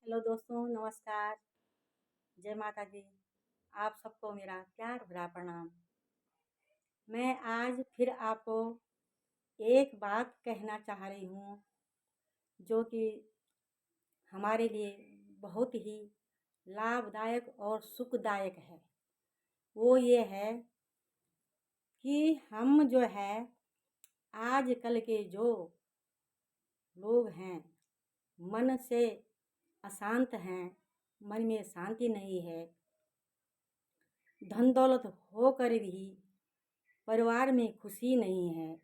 Hello दोस्तों, नमस्कार। जय माता दी। आप सबको मेरा प्यार भरा प्रणाम। मैं आज फिर आपको एक बात कहना चाह रही हूँ जो कि हमारे लिए बहुत ही लाभदायक और सुखदायक है। वो ये है कि हम जो है आजकल के जो लोग हैं, मन से अशांत हैं, मन में शांति नहीं है, धन दौलत होकर भी परिवार में खुशी नहीं है।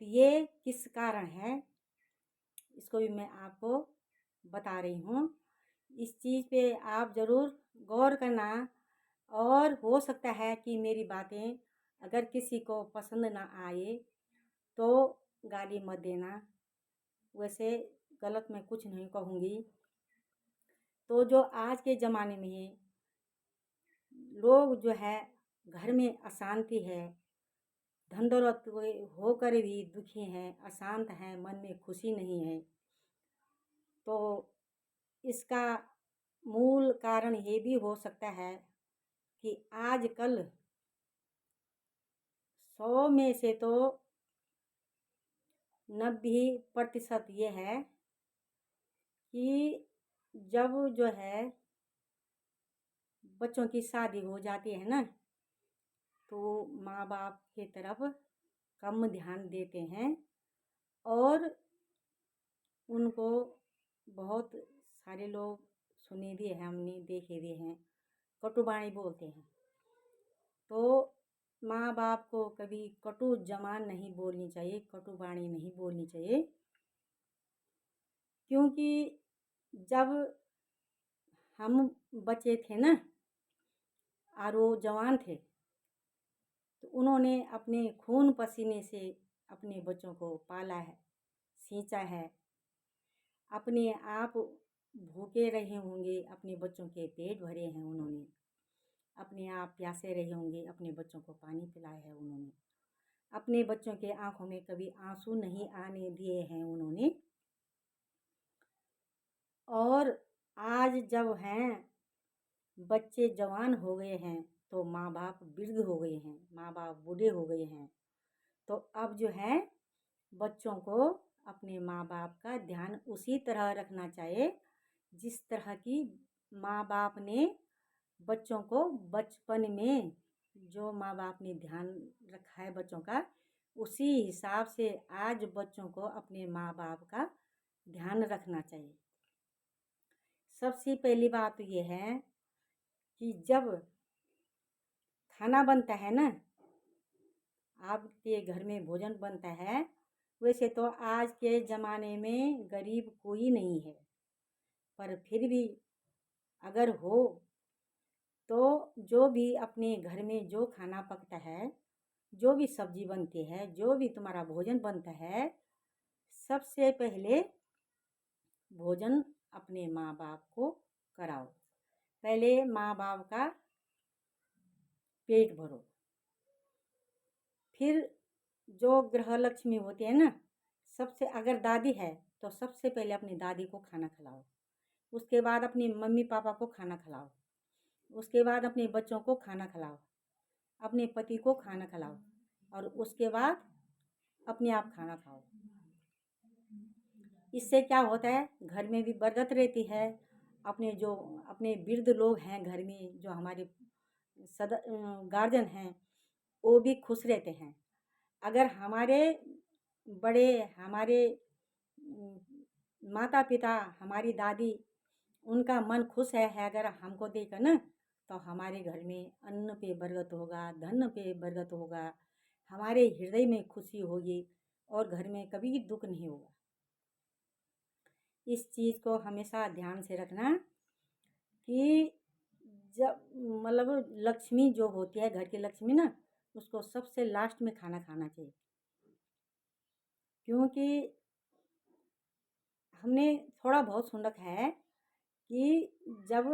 तो ये किस कारण है, इसको भी मैं आपको बता रही हूँ। इस चीज़ पे आप ज़रूर गौर करना और हो सकता है कि मेरी बातें अगर किसी को पसंद ना आए तो गाली मत देना। वैसे गलत मैं कुछ नहीं कहूँगी। तो जो आज के ज़माने में लोग जो है घर में अशांति है, धन दौलत होकर भी दुखी हैं, अशांत हैं, मन में खुशी नहीं है, तो इसका मूल कारण ये भी हो सकता है कि आजकल 100 में से तो 90% ये है कि जब जो है बच्चों की शादी हो जाती है ना, तो माँ बाप की तरफ कम ध्यान देते हैं और उनको बहुत सारे लोग सुने भी हैं, हमने देखे भी हैं, कटुबाणी बोलते हैं। तो माँ बाप को कभी कटु जबान नहीं बोलनी चाहिए, कटुबाणी नहीं बोलनी चाहिए, क्योंकि जब हम बच्चे थे ना और वो जवान थे, तो उन्होंने अपने खून पसीने से अपने बच्चों को पाला है, सींचा है। अपने आप भूखे रहे होंगे, अपने बच्चों के पेट भरे हैं उन्होंने। अपने आप प्यासे रहे होंगे, अपने बच्चों को पानी पिलाया है उन्होंने। अपने बच्चों के आंखों में कभी आंसू नहीं आने दिए हैं उन्होंने। और आज जब हैं बच्चे जवान हो गए हैं तो माँ बाप वृद्ध हो गए हैं, माँ बाप बूढ़े हो गए हैं, तो अब जो है बच्चों को अपने माँ बाप का ध्यान उसी तरह रखना चाहिए जिस तरह की माँ बाप ने बच्चों को बचपन में जो माँ बाप ने ध्यान रखा है बच्चों का, उसी हिसाब से आज बच्चों को अपने माँ बाप का ध्यान रखना चाहिए। सबसे पहली बात तो ये है कि जब खाना बनता है ना, आपके घर में भोजन बनता है, वैसे तो आज के ज़माने में गरीब कोई नहीं है, पर फिर भी अगर हो तो जो भी अपने घर में जो खाना पकता है, जो भी सब्जी बनती है, जो भी तुम्हारा भोजन बनता है, सबसे पहले भोजन अपने माँ बाप को कराओ। पहले माँ बाप का पेट भरो। फिर जो गृह लक्ष्मी होती है ना, सबसे अगर दादी है तो सबसे पहले अपनी दादी को खाना खिलाओ, उसके बाद अपनी मम्मी पापा को खाना खिलाओ, उसके बाद अपने बच्चों को खाना खिलाओ, अपने पति को खाना खिलाओ और उसके बाद अपने आप खाना खाओ। इससे क्या होता है, घर में भी बरकत रहती है। अपने वृद्ध लोग हैं घर में, जो हमारे गार्जियन हैं, वो भी खुश रहते हैं। अगर हमारे बड़े, हमारे माता पिता, हमारी दादी, उनका मन खुश है अगर हमको देखकर ना, तो हमारे घर में अन्न पे बरकत होगा, धन पे बरकत होगा, हमारे हृदय में खुशी होगी और घर में कभी दुख नहीं होगा। इस चीज़ को हमेशा ध्यान से रखना कि जब मतलब लक्ष्मी जो होती है, घर की लक्ष्मी ना, उसको सबसे लास्ट में खाना खाना चाहिए। क्योंकि हमने थोड़ा बहुत सुन रखा है कि जब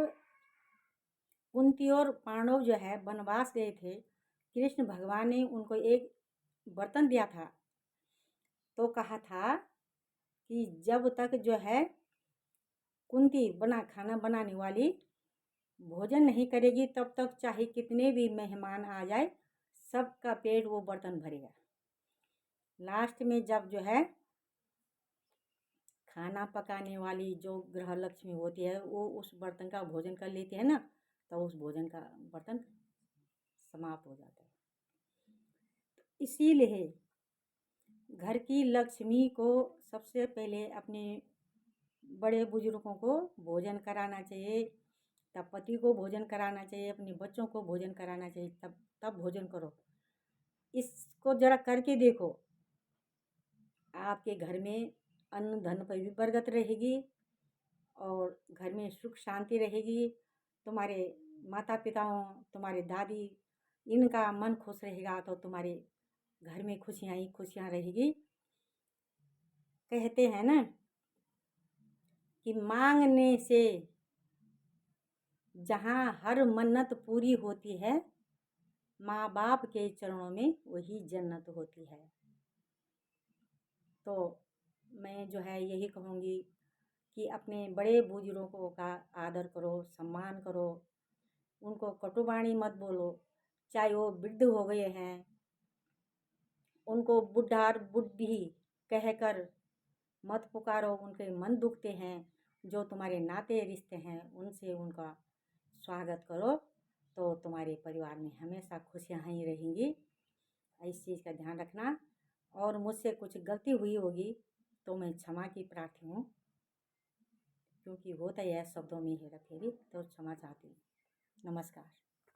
कुंती और पांडव जो है वनवास गए थे, कृष्ण भगवान ने उनको एक बर्तन दिया था, तो कहा था कि जब तक जो है कुंती खाना बनाने वाली भोजन नहीं करेगी तब तक चाहे कितने भी मेहमान आ जाए, सबका पेट वो बर्तन भरेगा। लास्ट में जब जो है खाना पकाने वाली जो गृह लक्ष्मी होती है वो उस बर्तन का भोजन कर लेती है ना, तो उस भोजन का बर्तन समाप्त हो जाता है। इसीलिए घर की लक्ष्मी को सबसे पहले अपने बड़े बुजुर्गों को भोजन कराना चाहिए, तब पति को भोजन कराना चाहिए, अपने बच्चों को भोजन कराना चाहिए, तब भोजन करो। इसको जरा करके देखो, आपके घर में अन्न धन पर भी बरकत रहेगी और घर में सुख शांति रहेगी। तुम्हारे माता पिताओं, तुम्हारे दादी, इनका मन खुश रहेगा तो तुम्हारे घर में खुशियाँ ही खुशियाँ रहेगी। कहते हैं ना कि मांगने से जहाँ हर मन्नत पूरी होती है, माँ बाप के चरणों में वही जन्नत होती है। तो मैं जो है यही कहूँगी कि अपने बड़े बुजुर्गों का आदर करो, सम्मान करो, उनको कटुवाणी मत बोलो। चाहे वो वृद्ध हो गए हैं, उनको बुढ़ा और बुढ़ी कहकर मत पुकारो, उनके मन दुखते हैं। जो तुम्हारे नाते रिश्ते हैं उनसे उनका स्वागत करो, तो तुम्हारे परिवार में हमेशा खुशियाँ ही रहेंगी। इस चीज़ का ध्यान रखना। और मुझसे कुछ गलती हुई होगी तो मैं क्षमा की प्रार्थी हूँ, क्योंकि होता ही है शब्दों में हेरा फेरी, तो क्षमा चाहती हूँ। नमस्कार।